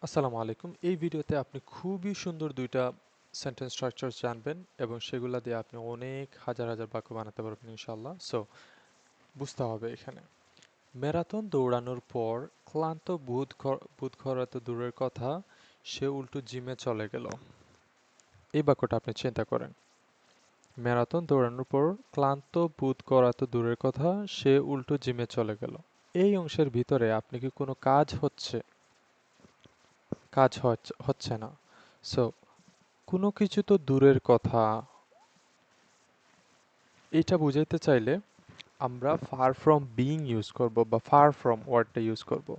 আসসালামু আলাইকুম। এই ভিডিওতে আপনি খুবই সুন্দর দুইটা সেন্টেন্স স্ট্রাকচার জানবেন এবং সেগুলা দিয়ে আপনি অনেক হাজার হাজার বাক্য বানাতে পারবেন ইনশাল্লাহ। বুঝতে হবে এখানে। ম্যারাথন দৌড়ানোর পর ক্লান্ত বোধ করা তো দূরের কথা, সে উল্টো জিমে চলে গেল। এই বাক্যটা আপনি চিন্তা করেন। ম্যারাথন দৌড়ানোর পর ক্লান্ত বোধ করা তো দূরের কথা, সে উল্টো জিমে চলে গেল। এই অংশের ভিতরে আপনি কি কোনো কাজ হচ্ছে না। সো কোনো কিছু তো দূরের কথা, এটা বুঝাইতে চাইলে আমরা ফার ফ্রম বিইং ইউজ করব বা ফার ফ্রম ওয়ার্ডটা ইউজ করব।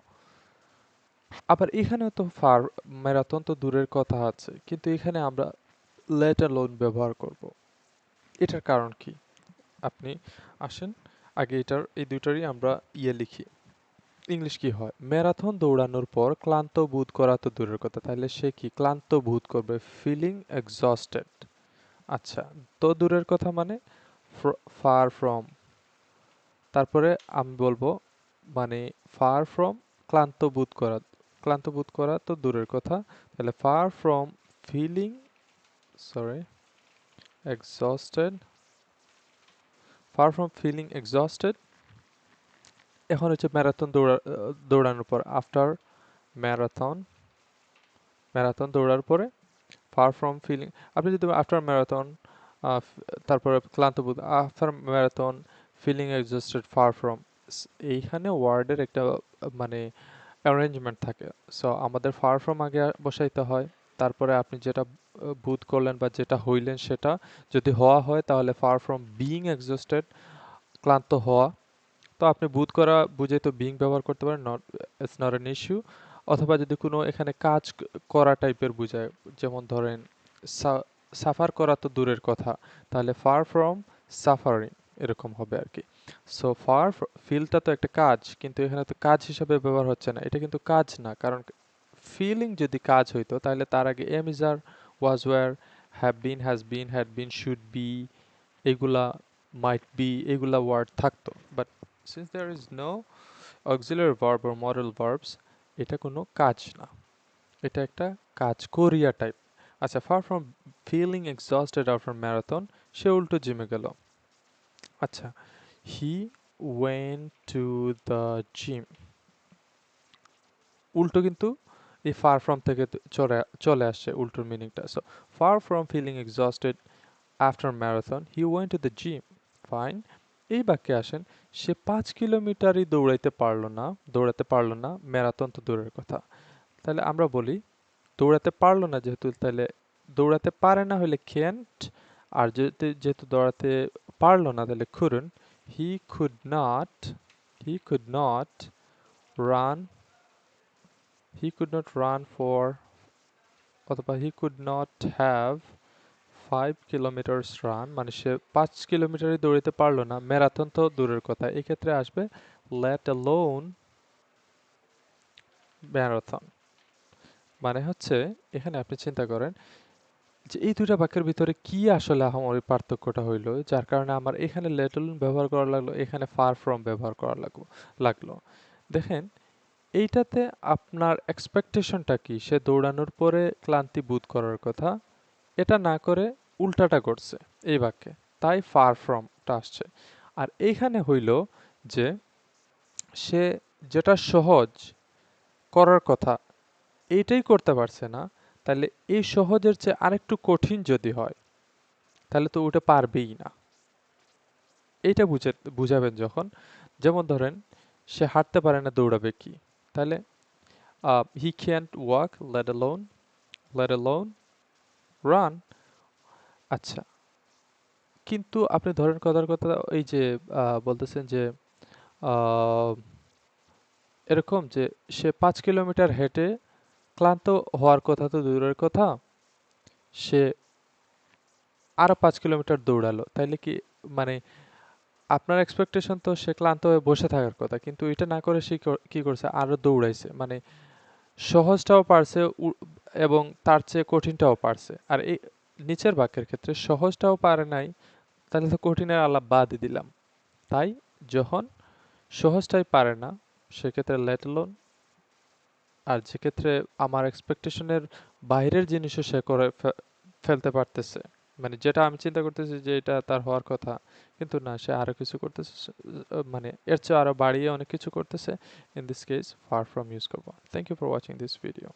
আবার এখানেও তো ম্যারাথন তো দূরের কথা আছে, কিন্তু এখানে আমরা লেট অ্যালোন ব্যবহার করব। এটার কারণ কি? আপনি আসেন আগে এই দুইটারই আমরা লিখি। ইংলিশ কি হয়? ম্যারাথন দৌড়ানোর পর ক্লান্ত বোধ করা তো দূরের কথা, তাহলে সে কি ক্লান্ত বোধ করবে? Feeling exhausted. আচ্ছা, তো দূরের কথা মানে ফার ফ্রম। তারপরে আমি বলবো মানে ফার ফ্রম ক্লান্ত বোধ করা তো দূরের কথা, তাহলে far from feeling sorry exhausted, far from feeling exhausted. এখন হচ্ছে দৌড়ানোর পর আফটার ম্যারাথন, ম্যারাথন দৌড়ার পরে ফার ফ্রম ফিলিং, আপনি যদি আফটার ম্যারাথন তারপরে ক্লান্ত বোধ after marathon feeling exhausted far from, এইখানে ওয়ার্ডের একটা মানে অ্যারেঞ্জমেন্ট থাকে। সো আমাদের ফার ফ্রম আগে বসাইতে হয়, তারপরে আপনি যেটা বোধ করলেন বা যেটা হইলেন সেটা যদি হওয়া হয় তাহলে ফার ফ্রম বিইং এক্সস্টেড, ক্লান্ত হওয়া। তো আপনি বোধ করা বুঝে তো বিইং ব্যবহার করতে পারেন, not it's not an issue. অথবা যদি কোনো এখানে করা টাইপের বুঝায়, যেমন ধরেন সাফার করা তো দূরের কথা, তাহলে ফার ফ্রম সাফারিং, এরকম হবে আর কি। সো ফিলটা তো একটা কাজ, কিন্তু এখানে তো কাজ হিসাবে ব্যবহার হচ্ছে না, এটা কিন্তু কাজ না। কারণ ফিলিং যদি কাজ হইতো তাহলে তার আগে am is are, was were, have been, has been, had been, should be, এগুলা মাইট বি, এগুলা ওয়ার্ড থাকতো। But since there is no auxiliary verb or modal verbs, এটা কোনো কাজ না, এটা একটা কাজ করিয়া টাইপ। আচ্ছা, far from feeling exhausted after marathon, সে উল্টো জিমে গেল। আচ্ছা, he went to the gym, উল্টো কিন্তু এই ফার ফ্রম থেকে চলে চলে আসছে উল্টোর মিনিংটা। So far from feeling exhausted after marathon he went to the gym. Fine. এই বাক্যে আসেন, সে 5 কিলোমিটারই দৌড়াতে পারলো না, ম্যারাথন তো দূরের কথা। তাহলে আমরা বলি দৌড়াতে পারলো না, যেহেতু তাহলে দৌড়াতে পারে না হলে ক্যান্ট, আর যেহেতু দৌড়াতে পারলো না তাহলে couldn't। He could not, he could not run, he could not run for, অথবা he could not have 5 kilometres run, মানে সে 5 কিলোমিটারই দৌড়াতে পারলো না, ম্যারাথন তো দূরের কথা। এক্ষেত্রে আসবে let alone ম্যারাথন। মানে হচ্ছে এখানে আপনি চিন্তা করেন যে এই দুইটা বাক্যের ভিতরে কি আসলে আহামরি পার্থক্যটা হইলো, যার কারণে আমার এখানে let alone ব্যবহার করা লাগলো, এখানে far from ব্যবহার করা লাগলো। দেখেন, এইটাতে আপনার এক্সপেকটেশনটা কি? সে দৌড়ানোর পরে ক্লান্তি বোধ করার কথা, এটা না করে উল্টাটা করছে এই বাক্যে, তাই ফার ফ্রমটা আসছে। আর এইখানে হইল যে সে যেটা সহজ করার কথা এইটাই করতে পারছে না, তাহলে এই সহজের চেয়ে আরেকটু কঠিন যদি হয় তাহলে তো ওটা পারবেই না। এইটা বুঝাবেন যখন, যেমন ধরেন সে হাঁটতে পারে না, দৌড়াবে কি? তাহলে হি can't walk let alone run. আচ্ছা, কিন্তু আপনি ধরেন কথার কথা এই যে বলতেছেন যে আহ, এরকম যে সে 5 কিলোমিটার হেঁটে ক্লান্ত হওয়ার কথা তো দূরের কথা, সে আরো 5 কিলোমিটার দৌড়ালো, তাইলে কি মানে আপনার এক্সপেকটেশন তো সে ক্লান্ত হয়ে বসে থাকার কথা, কিন্তু এটা না করে সে কি করছে, আরো দৌড়াইছে। মানে সহজটাও পারছে এবং তার চেয়ে কঠিনটাও পারছে। আর এই নিচের বাক্যের ক্ষেত্রে সহজটাও পারে নাই, তাহলে তো কঠিনের আলাপ বাদই দিলাম। তাই যখন সহজটাই পারে না, সেক্ষেত্রে let alone আর যেক্ষেত্রে আমার এক্সপেকটেশনের বাইরের জিনিসও সে করে ফেলতে পারতেছে, মানে যেটা আমি চিন্তা করতেছি যে এটা তার হওয়ার কথা, কিন্তু না, সে আরো কিছু করতেছে, মানে এর চেয়ে আরো বাড়িয়ে অনেক কিছু করতেছে। In this case far from use করব। Thank you for watching this video.